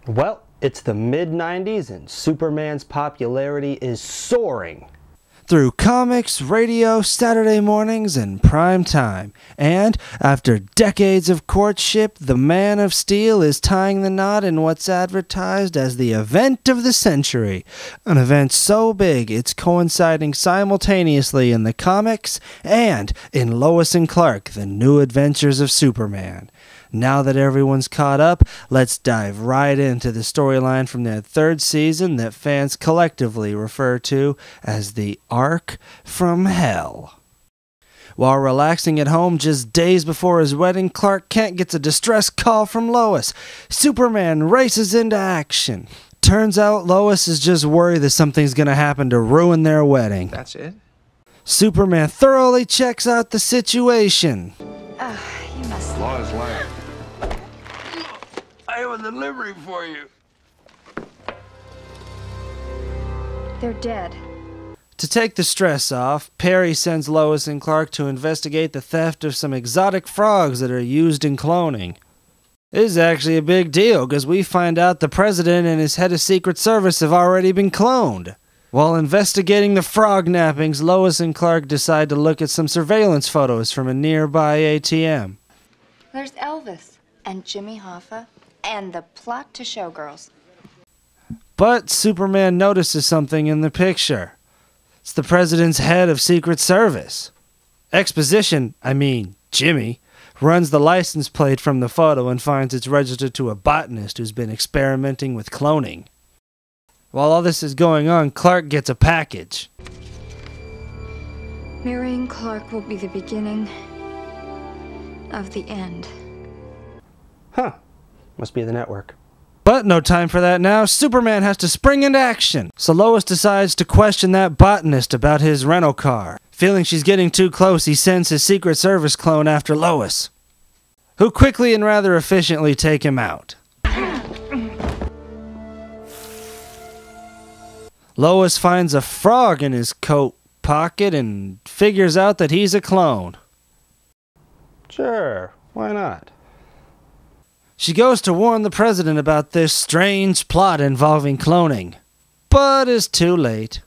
Well, it's the mid-90s and Superman's popularity is soaring. Through comics, radio, Saturday mornings, and prime time. And, after decades of courtship, the Man of Steel is tying the knot in what's advertised as the event of the century. An event so big it's coinciding simultaneously in the comics and in Lois and Clark, The New Adventures of Superman. Now that everyone's caught up, let's dive right into the storyline from their third season that fans collectively refer to as the Arc from Hell. While relaxing at home just days before his wedding, Clark Kent gets a distress call from Lois. Superman races into action. Turns out Lois is just worried that something's going to happen to ruin their wedding. That's it? Superman thoroughly checks out the situation. You must... Lois Lane. I have a delivery for you. They're dead. To take the stress off, Perry sends Lois and Clark to investigate the theft of some exotic frogs that are used in cloning. This is actually a big deal, because we find out the president and his head of Secret Service have already been cloned. While investigating the frog nappings, Lois and Clark decide to look at some surveillance photos from a nearby ATM. There's Elvis and Jimmy Hoffa and the plot to Showgirls. But Superman notices something in the picture. It's the president's head of Secret Service. Jimmy, runs the license plate from the photo and finds it's registered to a botanist who's been experimenting with cloning. While all this is going on, Clark gets a package. Marrying Clark will be the beginning of the end. Huh. Must be the network. But no time for that now. Superman has to spring into action. So Lois decides to question that botanist about his rental car. Feeling she's getting too close, he sends his Secret Service clone after Lois, who quickly and rather efficiently take him out. Lois finds a frog in his coat pocket and figures out that he's a clone. Sure, why not? She goes to warn the president about this strange plot involving cloning, but is too late.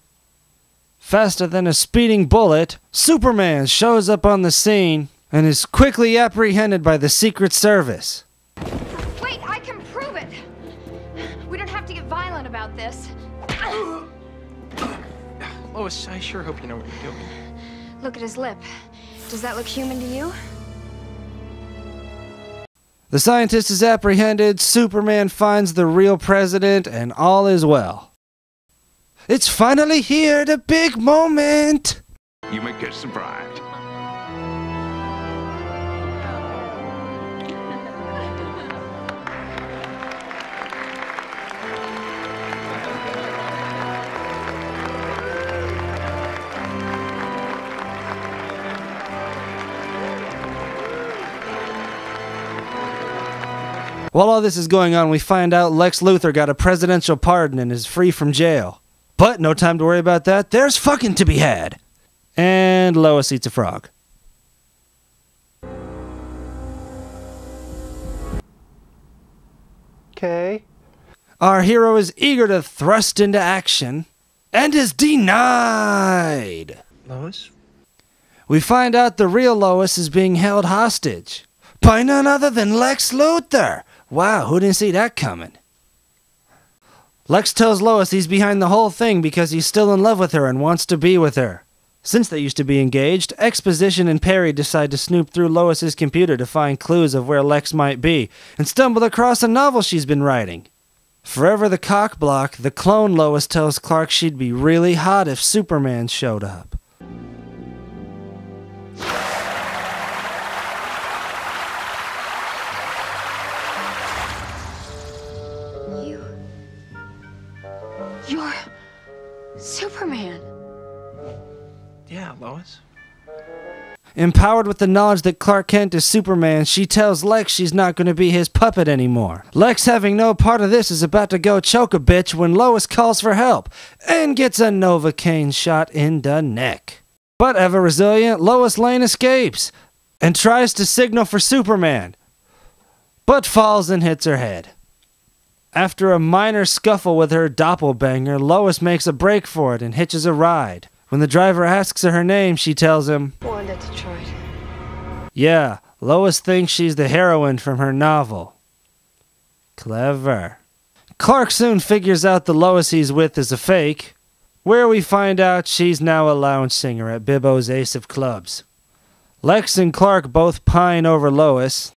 Faster than a speeding bullet, Superman shows up on the scene and is quickly apprehended by the Secret Service. Wait, I can prove it! We don't have to get violent about this. Lois, I sure hope you know what you're doing. Look at his lip. Does that look human to you? The scientist is apprehended, Superman finds the real president, and all is well. It's finally here, the big moment! You may get surprised. While all this is going on, we find out Lex Luthor got a presidential pardon and is free from jail. But no time to worry about that, there's fucking to be had! And Lois eats a frog. Okay. Our hero is eager to thrust into action, and is denied! Lois? We find out the real Lois is being held hostage by none other than Lex Luthor! Wow, who didn't see that coming? Lex tells Lois he's behind the whole thing because he's still in love with her and wants to be with her. Since they used to be engaged, Exposition and Perry decide to snoop through Lois's computer to find clues of where Lex might be, and stumble across a novel she's been writing. Forever the cockblock, the clone Lois tells Clark she'd be really hot if Superman showed up. You're Superman. Yeah, Lois. Empowered with the knowledge that Clark Kent is Superman, she tells Lex she's not going to be his puppet anymore. Lex, having no part of this, is about to go choke a bitch when Lois calls for help and gets a Novocaine shot in the neck. But ever resilient, Lois Lane escapes and tries to signal for Superman, but falls and hits her head. After a minor scuffle with her doppelganger, Lois makes a break for it and hitches a ride. When the driver asks her name, she tells him, Born to Detroit. yeah, Lois thinks she's the heroine from her novel. Clever. Clark soon figures out the Lois he's with is a fake, where we find out she's now a lounge singer at Bibbo's Ace of Clubs. Lex and Clark both pine over Lois,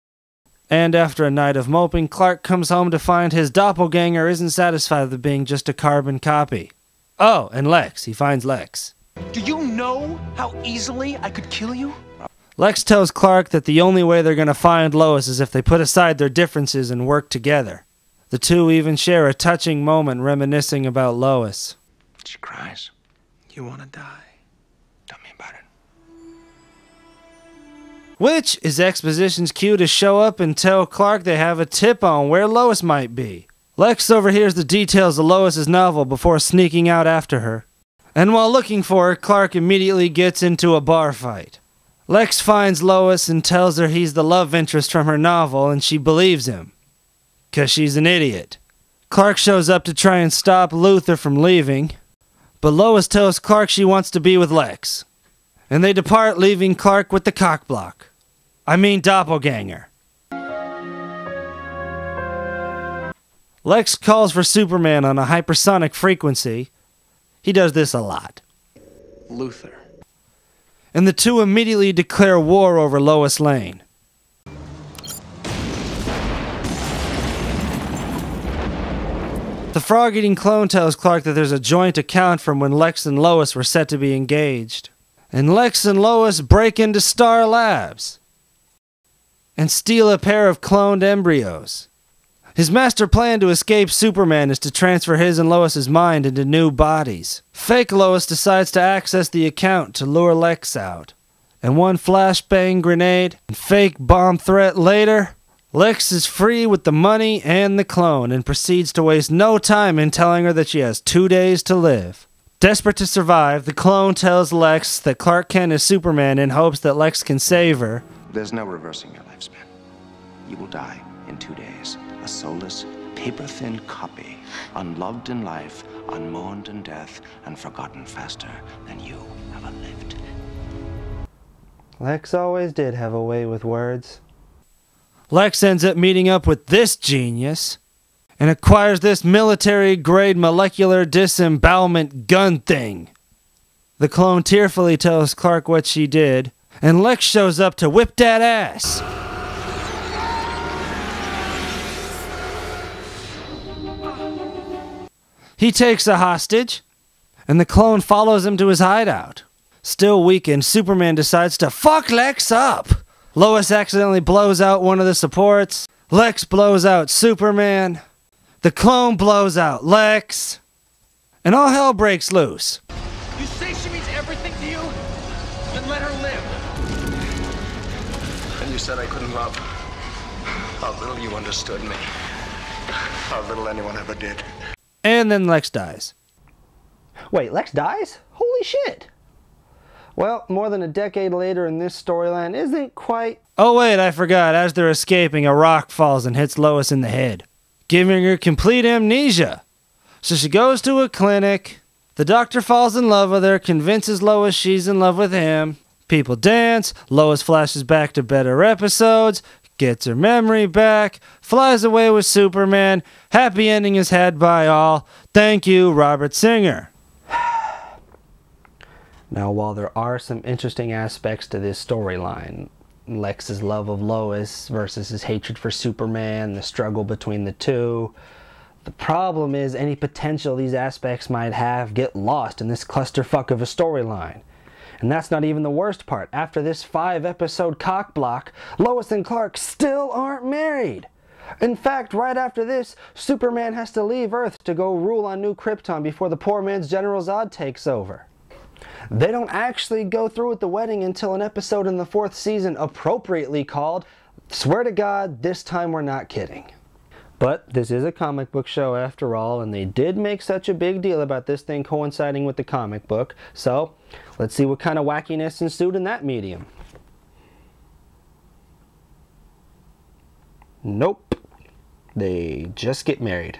and after a night of moping, Clark comes home to find his doppelganger isn't satisfied with being just a carbon copy. Oh, and Lex. He finds Lex. Do you know how easily I could kill you? Lex tells Clark that the only way they're going to find Lois is if they put aside their differences and work together. The two even share a touching moment reminiscing about Lois. She cries. You want to die? Tell me about it. Which is exposition's cue to show up and tell Clark they have a tip on where Lois might be. Lex overhears the details of Lois's novel before sneaking out after her. And while looking for her, Clark immediately gets into a bar fight. Lex finds Lois and tells her he's the love interest from her novel, and she believes him. 'Cause she's an idiot. Clark shows up to try and stop Luther from leaving, but Lois tells Clark she wants to be with Lex. And they depart, leaving Clark with the cockblock. I mean doppelganger. Lex calls for Superman on a hypersonic frequency. He does this a lot. Luther. And the two immediately declare war over Lois Lane. The frog-eating clone tells Clark that there's a joint account from when Lex and Lois were set to be engaged. And Lex and Lois break into Star Labs and steal a pair of cloned embryos. His master plan to escape Superman is to transfer his and Lois's mind into new bodies. Fake Lois decides to access the account to lure Lex out. And one flashbang grenade and fake bomb threat later, Lex is free with the money and the clone and proceeds to waste no time in telling her that she has 2 days to live. Desperate to survive, the clone tells Lex that Clark Kent is Superman in hopes that Lex can save her. There's no reversing your lifespan. You will die in 2 days. A soulless, paper-thin copy, unloved in life, unmourned in death, and forgotten faster than you ever lived. Lex always did have a way with words. Lex ends up meeting up with this genius and acquires this military-grade molecular disembowelment gun thing. The clone tearfully tells Clark what she did, and Lex shows up to whip that ass. He takes a hostage, and the clone follows him to his hideout. Still weakened, Superman decides to fuck Lex up. Lois accidentally blows out one of the supports. Lex blows out Superman. The clone blows out Lex. And all hell breaks loose. You say she means everything to you? Then let her live. And you said I couldn't love. How little you understood me. How little anyone ever did. And then Lex dies. Wait, Lex dies? Holy shit! Well, more than a decade later in this storyline isn't quite... Oh wait, I forgot. As they're escaping, a rock falls and hits Lois in the head, giving her complete amnesia. So she goes to a clinic. The doctor falls in love with her, convinces Lois she's in love with him. People dance. Lois flashes back to better episodes, gets her memory back, flies away with Superman. Happy ending is had by all. Thank you, Robert Singer. Now, while there are some interesting aspects to this storyline, Lex's love of Lois versus his hatred for Superman, the struggle between the two, the problem is any potential these aspects might have get lost in this clusterfuck of a storyline. And that's not even the worst part. After this 5-episode cockblock, Lois and Clark still aren't married. In fact, right after this, Superman has to leave Earth to go rule on New Krypton before the poor man's General Zod takes over. They don't actually go through with the wedding until an episode in the 4th season appropriately called, Swear to God, This Time We're Not Kidding. But this is a comic book show after all, and they did make such a big deal about this thing coinciding with the comic book, so let's see what kind of wackiness ensued in that medium. Nope. They just get married.